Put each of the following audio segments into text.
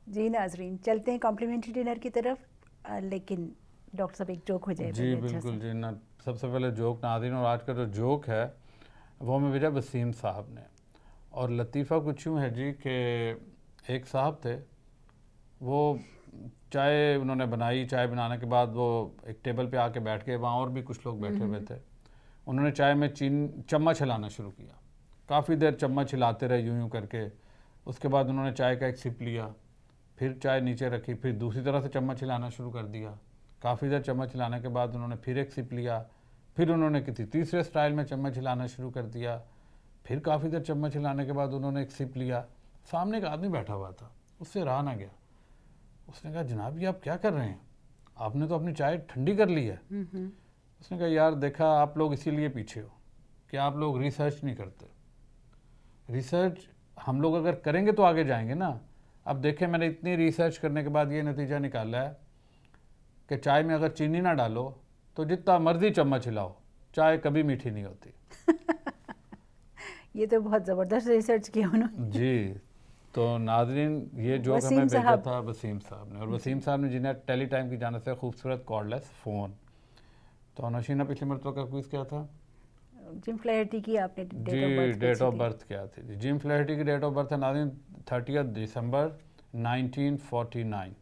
جی ناظرین چلتے ہیں کمپلیمنٹری ڈنر کی طرف، لیکن ڈاکٹر صاحب ایک جوک ہو جائے. جی بالکل جی. سب سے پہلے جوک ناظرین، اور آج کا جو جوک ہے وہ ہمیں بھیجا وسیم صاحب نے. اور لطیفہ کچھ یوں ہے جی کہ ایک صاحب تھے، وہ چائے انہوں نے بنائی، چائے بنانے کے بعد وہ ایک ٹیبل پہ آ کے بیٹھ گئے، وہاں اور بھی کچھ لوگ بیٹھے ہوئے تھے. انہوں نے چائے میں چمچ ہلانا شروع کیا، کافی دیر چمچ ہلاتے رہے یوں کر کے. اس کے بعد انہوں نے چائے کا ایک سپ لیا، پھر چائے نیچے رکھی، پھر دوسری طرح سے چمچ ہلانا شروع کر دیا. کافی دیر چمچ ہلانے کے بعد انہوں نے پھر ایک سپ لیا، پھر انہوں نے کسی تیسرے سٹائل میں چمچ ہلانا شروع کر دیا، پھر کافی دیر چمچ ہلانے کے بعد انہوں نے ایک سپ لیا. سامنے ایک آدمی بیٹھا ہوا تھا، اس سے رہا نہ گیا. اس نے کہا جناب یہ آپ کیا کر رہے ہیں، آپ نے تو اپنی چائے ٹھنڈی کر لی ہے. اس نے کہا یار دیکھا آپ لوگ اسی لیے پیچھے ہو کہ آپ لوگ ریسرچ نہیں کرتے. ریسرچ ہم لوگ اگر کریں گے تو آگے جائیں گے نا. اب دیکھیں میں نے اتنی ریسرچ کرنے کے بعد یہ نتیجہ نکالا ہے کہ چائے میں اگر چینی نہ ڈالو تو جتنا مرضی چمچ ہلاؤ چائے کبھی میٹھی نہیں ہوتی. یہ تو بہت زبردست ریسرچ کیا انہوں نے. جی تو ناظرین یہ جوک ہمیں بھیجا تھا وسیم صاحب نے، اور وسیم صاحب نے جنہیں ٹیلی ٹائم کی جانب سے خوبصورت کارڈ لیس فون. تو نوشینہ پچھلی مرتبہ کا کوئز کیا تھا؟ جم فلیئرٹی کی آپ نے جی ڈیٹ آف برتھ کیا تھی. جی جم فلیئرٹی کی ڈیٹ آف برتھ ہے ناظرین 30 دسمبر 1949.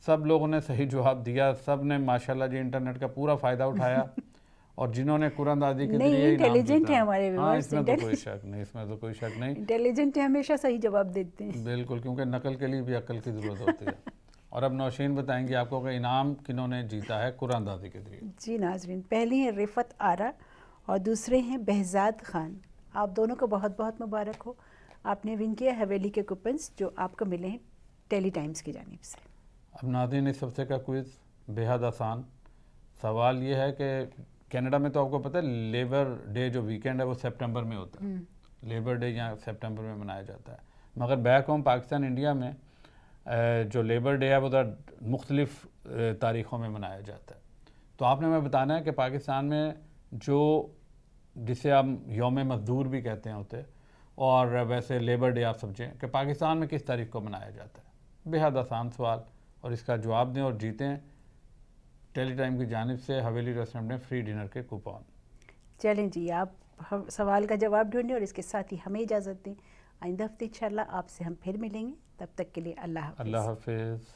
سب لوگوں نے صحیح جواب دیا، سب نے ماشاءاللہ جی انٹرنیٹ کا پورا فائدہ اٹھایا، اور جنہوں نے قرآن دادی کے ذریعے انٹیلیجنٹ ہیں ہمارے ویورز. ہاں اس میں تو کوئی شک نہیں، اس میں تو کوئی شک نہیں. انٹیلیجنٹ ہیں، ہمیشہ صحیح جواب دیتے ہیں. بالکل، کیونکہ نقل کے لیے بھی عقل کی ضرورت ہوتی ہے. اور اب نوشین بتائیں گے آپ کو کہ انعام کنہوں نے جیتا ہے قرآن دادی کے ذریعے. جی ناظرین پہلی ہیں رفعت آرا اور دوسرے ہیں بہزاد خان. آپ دونوں کو بہت بہت مبارک ہو، آپ نے ون کیا حویلی کے کوپنز جو آپ کو ملے ہیں ٹیلی ٹائمز کی جانب سے. اب ناظرین اس ہفتے کا کوئز بے حد آسان. سوال یہ ہے کہ کینیڈا میں تو آپ کو پتہ ہے لیبر ڈے جو ویکینڈ ہے وہ سپٹمبر میں ہوتا ہے. لیبر ڈے یہاں سپٹمبر میں منایا جاتا ہے، مگر بیک ہوم پاکستان انڈیا میں جو لیبر ڈے ہے وہ مختلف تاریخوں میں منایا جاتا ہے. تو آپ نے ہمیں بتانا ہے کہ پاکستان میں جو جسے ہم یوم مزدور بھی کہتے ہیں ہوتے، اور ویسے لیبر ڈے آپ سمجھیں کہ پاکستان میں کس تاریخ کو منایا جاتا ہے. بے حد آسان سوال، اور اس کا جواب دیں اور جیتیں ٹیلی ٹائم کی جانب سے حویلی ریسٹورنٹ میں فری ڈنر کے کوپن. چلیں جی آپ سوال کا جواب ڈھونڈیں اور اس کے ساتھ ہی ہمیں اجازت دیں. آئندہ ہفتے انشاءاللہ آپ سے ہم پھر ملیں گے، تب تک کے لیے اللہ حافظ. اللہ حافظ.